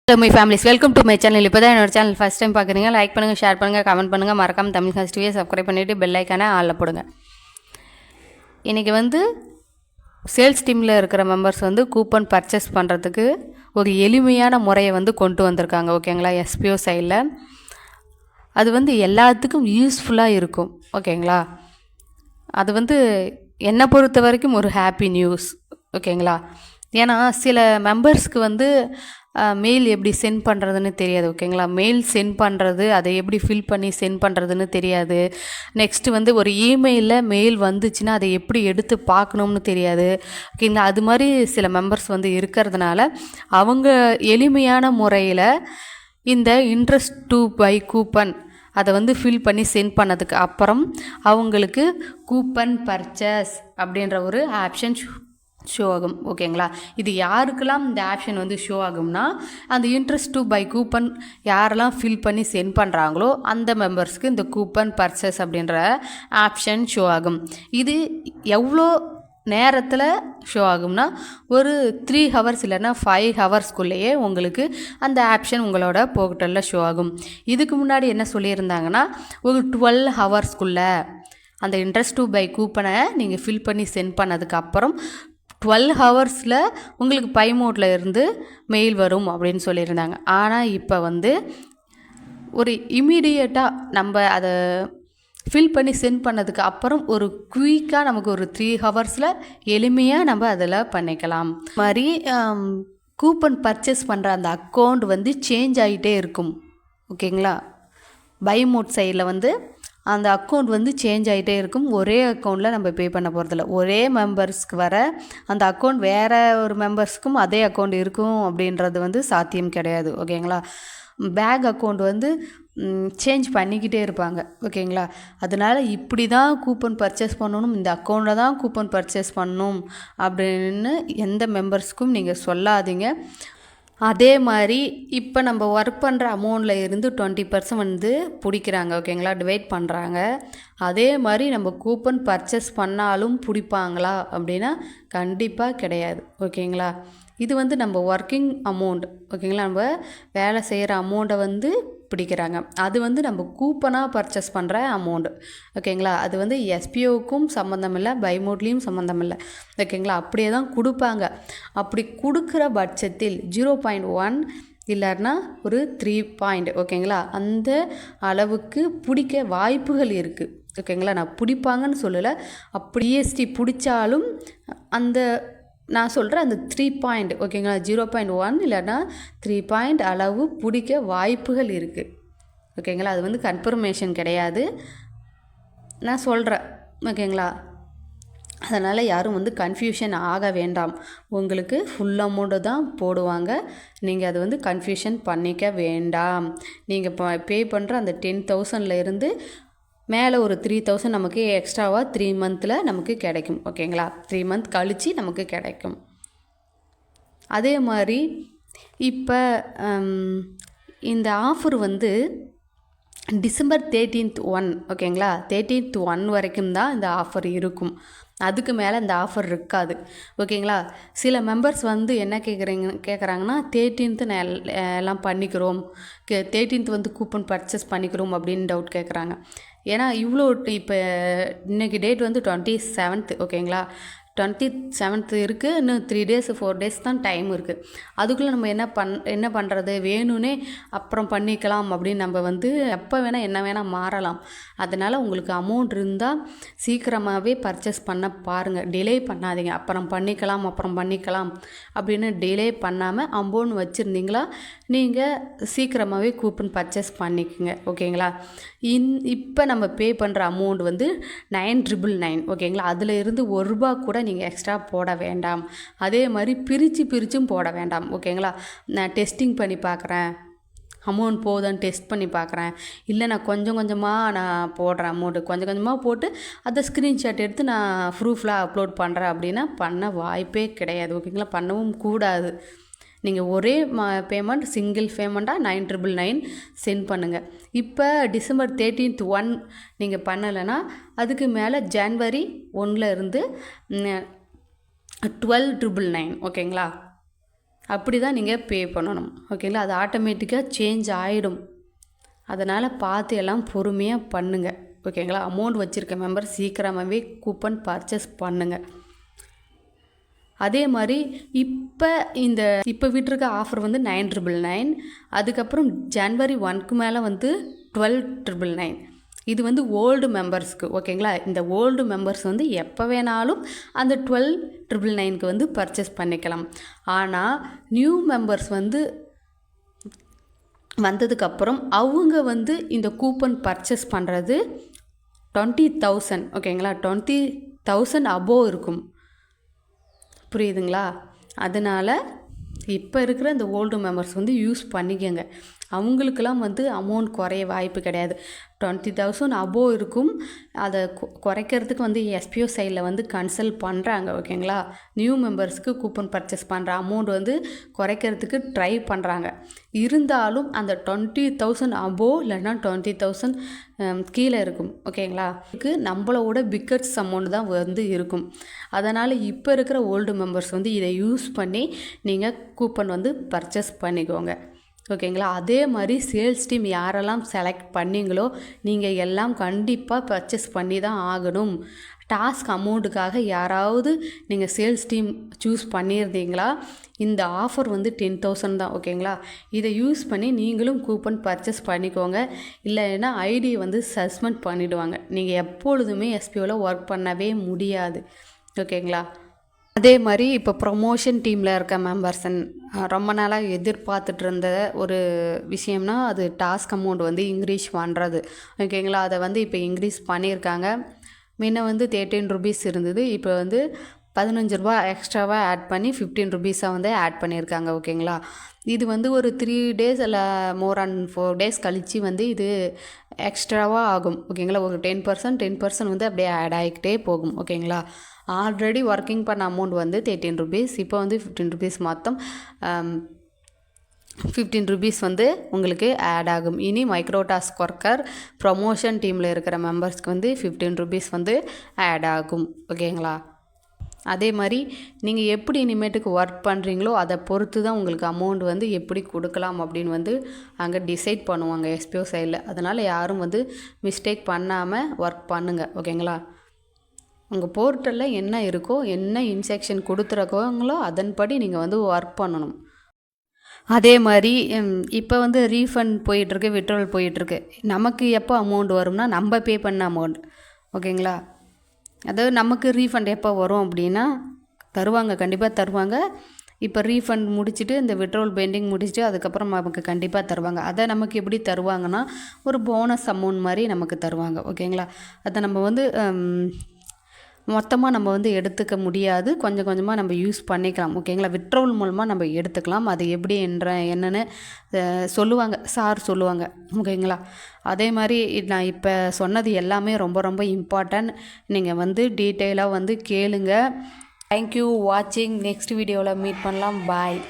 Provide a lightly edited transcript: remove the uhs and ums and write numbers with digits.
Hello my families, welcome to my channel. இப்போ தான் என்னோட சேனல் ஃபஸ்ட் டைம் பார்க்குறீங்க, லைக் பண்ணுங்கள், ஷேர் பண்ணுங்கள், கமெண்ட் பண்ணுங்கள், மறக்காமல் தமிழ் ஹிஸ்ட்ரியை சப்ஸ்கிரைப் பண்ணிவிட்டு பெல் ஐக்கானை ஆளில் போடுங்க. இன்றைக்கி சேல்ஸ் டீமில் இருக்கிற மெம்பர்ஸ் கூப்பன் பர்ச்சேஸ் பண்ணுறதுக்கு ஒரு எளிமையான முறையை கொண்டு வந்திருக்காங்க. ஓகேங்களா, எஸ்பிஓ சைடில் அது எல்லாத்துக்கும் யூஸ்ஃபுல்லாக இருக்கும். ஓகேங்களா, அது என்னை பொறுத்த வரைக்கும் ஒரு ஹாப்பி நியூஸ். ஓகேங்களா, ஏன்னா சில மெம்பர்ஸ்க்கு மெயில் எப்படி சென்ட் பண்ணுறதுன்னு தெரியாது. ஓகேங்களா, மெயில் சென்ட் பண்ணுறது, அதை எப்படி ஃபில் பண்ணி சென்ட் பண்ணுறதுன்னு தெரியாது. நெக்ஸ்ட்டு ஒரு இமெயிலில் மெயில் வந்துச்சுன்னா அதை எப்படி எடுத்து பார்க்கணும்னு தெரியாது. ஓகேங்களா, அது மாதிரி சில மெம்பர்ஸ் இருக்கிறதுனால அவங்க எளிமையான முறையில் இந்த இன்ட்ரெஸ்ட் டு பை கூப்பன் அதை ஃபில் பண்ணி சென்ட் பண்ணதுக்கு அப்புறம் அவங்களுக்கு கூப்பன் பர்ச்சேஸ் அப்படின்ற ஒரு ஆப்ஷன் ஷோ ஆகும். ஓகேங்களா, இது யாருக்கெல்லாம் இந்த ஆப்ஷன் ஷோ ஆகும்னா, அந்த இன்ட்ரெஸ்ட் டு பை கூப்பன் யாரெல்லாம் ஃபில் பண்ணி சென்ட் பண்ணுறாங்களோ அந்த மெம்பர்ஸ்க்கு இந்த கூப்பன் பர்ச்சேஸ் அப்படின்ற ஆப்ஷன் ஷோ ஆகும். இது எவ்வளோ நேரத்தில் ஷோ ஆகும்னா, ஒரு 3 ஹவர்ஸ் இல்லைன்னா 5 ஹவர்ஸ்க்குள்ளேயே உங்களுக்கு அந்த ஆப்ஷன் உங்களோட போர்ட்டலில் ஷோ ஆகும். இதுக்கு முன்னாடி என்ன சொல்லியிருந்தாங்கன்னா, ஒரு 12 ஹவர்ஸ்க்குள்ளே அந்த இன்ட்ரெஸ்ட் டு பை கூப்பனை நீங்கள் ஃபில் பண்ணி சென்ட் பண்ணதுக்கப்புறம் 12 ஹவர்ஸில் உங்களுக்கு பை மோட்டில் இருந்து மெயில் வரும் அப்படின்னு சொல்லியிருந்தாங்க. ஆனால் இப்போ ஒரு இமீடியட்டாக நம்ம அதை ஃபில் பண்ணி சென்ட் பண்ணதுக்கு அப்புறம் ஒரு குயிக்காக நமக்கு ஒரு 3 ஹவர்ஸில் எளிமையாக நம்ம அதில் பண்ணிக்கலாம். மாதிரி கூப்பன் பர்ச்சேஸ் பண்ணுற அந்த அக்கௌண்ட் சேஞ்ச் ஆகிட்டே இருக்கும். ஓகேங்களா, பை மோட் சைடில் அந்த அக்கௌண்ட் சேஞ்ச் ஆகிட்டே இருக்கும். ஒரே அக்கௌண்ட்டில் நம்ம பே பண்ண போகிறதில்ல. ஒரே மெம்பர்ஸ்க்கு வர அந்த அக்கௌண்ட் வேறு ஒரு மெம்பர்ஸ்க்கும் அதே அக்கௌண்ட் இருக்கும் அப்படின்றது சாத்தியம் கிடையாது. ஓகேங்களா, பேக் அக்கௌண்ட் சேஞ்ச் பண்ணிக்கிட்டே இருப்பாங்க. ஓகேங்களா, அதனால் இப்படி தான் கூப்பன் பர்ச்சேஸ் பண்ணணும், இந்த அக்கௌண்ட்டில் தான் கூப்பன் பர்ச்சேஸ் பண்ணணும் அப்படின்னு எந்த மெம்பர்ஸ்க்கும் நீங்கள் சொல்லாதீங்க. அதே மாதிரி இப்போ நம்ம ஒர்க் பண்ணுற அமௌண்ட்டில் இருந்து 20% பிடிக்கிறாங்க. ஓகேங்களா, டிவைட் பண்ணுறாங்க. அதே மாதிரி நம்ம கூப்பன் பர்ச்சேஸ் பண்ணாலும் பிடிப்பாங்களா அப்படின்னா கண்டிப்பாக கிடையாது. ஓகேங்களா, இது நம்ம ஒர்க்கிங் அமௌண்ட். ஓகேங்களா, நம்ம வேலை செய்கிற அமௌண்ட்டை பிடிக்கிறாங்க. அது நம்ம கூப்பனாக பர்ச்சேஸ் பண்ணுற அமௌண்ட். ஓகேங்களா, அது எஸ்பிஓக்கும் சம்மந்தம் இல்லை, பைமோட்லேயும் சம்மந்தம் இல்லை. ஓகேங்களா, அப்படியே தான் கொடுப்பாங்க. அப்படி கொடுக்குற பட்சத்தில் 0.1 இல்லைன்னா ஒரு 3 பாயிண்ட். ஓகேங்களா, அந்த அளவுக்கு பிடிக்க வாய்ப்புகள் இருக்குது. ஓகேங்களா, நான் பிடிப்பாங்கன்னு சொல்லலை. அப்படி EST பிடிச்சாலும் அந்த நான் சொல்கிறேன் அந்த 3 பாயிண்ட். ஓகேங்களா, 0.1 இல்லைன்னா 3 பாயிண்ட் அளவு பிடிக்க வாய்ப்புகள் இருக்குது. ஓகேங்களா, அது கன்ஃபர்மேஷன் கிடையாது, நான் சொல்கிறேன். ஓகேங்களா, அதனால் யாரும் கன்ஃபியூஷன் ஆக வேண்டாம். உங்களுக்கு ஃபுல் அமௌண்ட்டு தான் போடுவாங்க. நீங்கள் அது கன்ஃபியூஷன் பண்ணிக்க வேண்டாம். நீங்கள் பே பண்ணுற அந்த 10,000 இருந்து மேலே ஒரு 3,000 நமக்கு எக்ஸ்ட்ராவாக 3 மந்தில் நமக்கு கிடைக்கும். ஓகேங்களா, 3 மந்த் கழித்து நமக்கு கிடைக்கும். அதே மாதிரி இப்போ இந்த ஆஃபர் December 13th 1. ஓகேங்களா, 13th 1 வரைக்கும் தான் இந்த ஆஃபர் இருக்கும். அதுக்கு மேலே இந்த ஆஃபர் இருக்காது. ஓகேங்களா, சில மெம்பர்ஸ் என்ன கேட்குறாங்கன்னா 13th எல்லாம் பண்ணிக்கிறோம், 13th கூப்பன் பர்ச்சேஸ் பண்ணிக்கிறோம் அப்படின்னு டவுட் கேட்குறாங்க. ஏன்னா இவ்வளோ இப்போ இன்றைக்கி டேட் 27th. ஓகேங்களா, 27th இருக்குது. இன்னும் 3 days 4 days தான் டைம் இருக்குது. அதுக்குள்ளே நம்ம என்ன பண்ணுறது, வேணும்னே அப்புறம் பண்ணிக்கலாம் அப்படின்னு நம்ம எப்போ வேணால் என்ன வேணால் மாறலாம். அதனால் உங்களுக்கு அமௌண்ட் இருந்தால் சீக்கிரமாகவே பர்ச்சேஸ் பண்ண பாருங்கள், டிலே பண்ணாதீங்க. அப்புறம் பண்ணிக்கலாம் அப்படின்னு டிலே பண்ணாமல் அமௌண்ட் வச்சுருந்தீங்களா நீங்கள் சீக்கிரமாகவே கூப்பன் பர்ச்சேஸ் பண்ணிக்கோங்க. ஓகேங்களா, இப்போ நம்ம பே பண்ணுற அமௌண்ட் 9,999. ஓகேங்களா, அதில் இருந்து ₹1 கூட நீங்கள் எக்ஸ்ட்ரா போட வேண்டாம். அதே மாதிரி பிரிச்சும் போட வேண்டாம். ஓகேங்களா, நான் டெஸ்டிங் பண்ணி பார்க்குறேன், அமௌண்ட் போதுன்னு டெஸ்ட் பண்ணி பார்க்குறேன், இல்லை நான் கொஞ்சமாக நான் போடுறேன், அமௌண்ட்டு கொஞ்சமாக போட்டு அதை ஸ்க்ரீன்ஷாட் எடுத்து நான் ப்ரூஃபில் அப்லோட் பண்ணுறேன் அப்படின்னா பண்ண வாய்ப்பே கிடையாது. ஓகேங்களா, பண்ணவும் கூடாது. நீங்கள் ஒரே பேமெண்ட் சிங்கிள் பேமெண்ட்டாக 9,999 சென்ட் பண்ணுங்கள். இப்போ December 13th 1 நீங்கள் பண்ணலைன்னா அதுக்கு மேலே January 1 இருந்து 12,999. ஓகேங்களா, அப்படி தான் நீங்கள் பே பண்ணணும். ஓகேங்களா, அது ஆட்டோமேட்டிக்காக சேஞ்ச் ஆகிடும். அதனால் பார்த்து எல்லாம் பொறுமையாக பண்ணுங்கள். ஓகேங்களா, அமௌண்ட் வச்சுருக்க மெம்பர் சீக்கிரமாகவே கூப்பன் பர்ச்சேஸ் பண்ணுங்கள். அதே மாதிரி இப்போ விட்டுருக்க ஆஃபர் வந்து 999. அதுக்கப்புறம் January 1க்கு மேலே வந்து 1299. இது வந்து ஓல்டு மெம்பர்ஸ்க்கு. ஓகேங்களா, இந்த ஓல்டு மெம்பர்ஸ் வந்து எப்போ வேணாலும் அந்த 1299க்கு வந்து பர்ச்சேஸ் பண்ணிக்கலாம். ஆனால் நியூ மெம்பர்ஸ் வந்து வந்ததுக்கப்புறம் அவங்க வந்து இந்த கூப்பன் பர்ச்சேஸ் பண்ணுறது 20,000. ஓகேங்களா, 20,000 அபோவ் இருக்கும். புரியுதுங்களா? அதனால் இப்போ இருக்கிற இந்த ஓல்டு மெம்பர்ஸ் வந்து யூஸ் பண்ணிக்கோங்க. அவங்களுக்கெல்லாம் வந்து அமௌண்ட் குறைய வாய்ப்பு கிடையாது. 20,000 அபோவ் இருக்கும். அதை குறைக்கிறதுக்கு வந்து எஸ்பிஓ சைடில் வந்து கன்சல்ட் பண்ணுறாங்க. ஓகேங்களா, நியூ மெம்பர்ஸ்க்கு கூப்பன் பர்ச்சேஸ் பண்ணுற அமௌண்ட் வந்து குறைக்கிறதுக்கு ட்ரை பண்ணுறாங்க. இருந்தாலும் அந்த 20,000 அபோவ் இல்லைன்னா 20,000 கீழே இருக்கும். ஓகேங்களா, இதுக்கு நம்மளோட பிக்கஸ்ட் அமௌண்ட் தான் வந்து இருக்கும். அதனால் இப்போ இருக்கிற ஓல்டு மெம்பர்ஸ் வந்து இதை யூஸ் பண்ணி நீங்கள் கூப்பன் வந்து பர்ச்சேஸ் பண்ணிக்கோங்க. ஓகேங்களா, அதே மாதிரி சேல்ஸ் டீம் யாரெல்லாம் செலக்ட் பண்ணிங்களோ நீங்கள் எல்லாம் கண்டிப்பாக பர்ச்சேஸ் பண்ணி தான் ஆகணும். டாஸ்க் அமௌண்ட்டுக்காக யாராவது நீங்கள் சேல்ஸ் டீம் சூஸ் பண்ணியிருந்தீங்களா, இந்த ஆஃபர் வந்து 10,000 தான். ஓகேங்களா, இதை யூஸ் பண்ணி நீங்களும் கூப்பன் பர்ச்சேஸ் பண்ணிக்கோங்க. இல்லைன்னா ஐடியை வந்து சஸ்பெண்ட் பண்ணிவிடுவாங்க. நீங்கள் எப்பொழுதுமே எஸ்பிஓவில் ஒர்க் பண்ணவே முடியாது. ஓகேங்களா, அதே மாதிரி இப்போ ப்ரொமோஷன் டீமில் இருக்க மெம்பர்ஸ் ரொம்ப நாளாக எதிர்பார்த்துட்டு இருந்த ஒரு விஷயம்னா அது டாஸ்க் அமௌண்ட் வந்து இன்க்ரீஸ் பண்ணுறது. ஓகேங்களா, அதை வந்து இப்போ இன்க்ரீஸ் பண்ணியிருக்காங்க. முன்ன வந்து 13 rupees இருந்தது. இப்போ வந்து 15 ரூபா எக்ஸ்ட்ராவாக ஆட் பண்ணி 15 rupees வந்து ஆட் பண்ணியிருக்காங்க. ஓகேங்களா, இது வந்து ஒரு 3 days இல்லை மோர் அண்ட் 4 days கழித்து வந்து இது எக்ஸ்ட்ராவாக ஆகும். ஓகேங்களா, ஒரு 10% வந்து அப்படியே ஆட் ஆகிக்கிட்டே போகும். ஓகேங்களா, ஆல்ரெடி ஒர்க்கிங் பண்ண அமௌண்ட் வந்து 13 rupees, இப்போ வந்து 15 rupees, மொத்தம் 15 rupees வந்து உங்களுக்கு ஆட் ஆகும். இனி மைக்ரோ டாஸ்க் ஒர்க்கர் ப்ரொமோஷன் டீமில் இருக்கிற மெம்பர்ஸ்க்கு வந்து 15 rupees வந்து ஆட் ஆகும். ஓகேங்களா, அதே மாதிரி நீங்கள் எப்படி இனிமேட்டுக்கு ஒர்க் பண்ணுறீங்களோ அதை பொறுத்து தான் உங்களுக்கு அமௌண்ட் வந்து எப்படி கொடுக்கலாம் அப்படின்னு வந்து அங்கே டிசைட் பண்ணுவாங்க எஸ்பிஓ சைடில். அதனால் யாரும் வந்து மிஸ்டேக் பண்ணாமல் ஒர்க் பண்ணுங்கள். ஓகேங்களா, உங்கள் போர்ட்டலில் என்ன இருக்கோ, என்ன இன்ஸ்ட்ரக்ஷன் கொடுத்துருக்கோங்களோ அதன்படி நீங்கள் வந்து ஒர்க் பண்ணணும். அதே மாதிரி இப்போ வந்து ரீஃபண்ட் போயிட்டுருக்கு, விட்ரோல் போயிட்டுருக்கு. நமக்கு எப்போ அமௌண்ட் வரும்னா நம்ம பே பண்ண அமௌண்ட். ஓகேங்களா, அதாவது நமக்கு ரீஃபண்ட் எப்போ வரும் அப்படின்னா தருவாங்க, கண்டிப்பாக தருவாங்க. இப்போ ரீஃபண்ட் முடிச்சுட்டு இந்த விட்ரோல் பெண்டிங் முடிச்சுட்டு அதுக்கப்புறம் நமக்கு கண்டிப்பாக தருவாங்க. அதை நமக்கு எப்படி தருவாங்கன்னா ஒரு போனஸ் அமௌண்ட் மாதிரி நமக்கு தருவாங்க. ஓகேங்களா, அதை நம்ம வந்து மொத்தமாக நம்ம வந்து எடுத்துக்க முடியாது, கொஞ்சம் கொஞ்சமாக நம்ம யூஸ் பண்ணிக்கலாம். ஓகேங்களா, விட்ரோல் மூலமாக நம்ம எடுத்துக்கலாம். அது எப்படி என்னென்னு சொல்லுவாங்க, சார் சொல்லுவாங்க. ஓகேங்களா, அதே மாதிரி நான் இப்போ சொன்னது எல்லாமே ரொம்ப ரொம்ப இம்பார்ட்டன்ட். நீங்கள் வந்து டீட்டெயிலாக வந்து கேளுங்க. தேங்க்யூ வாட்சிங். நெக்ஸ்ட் வீடியோவில் மீட் பண்ணலாம். பாய்.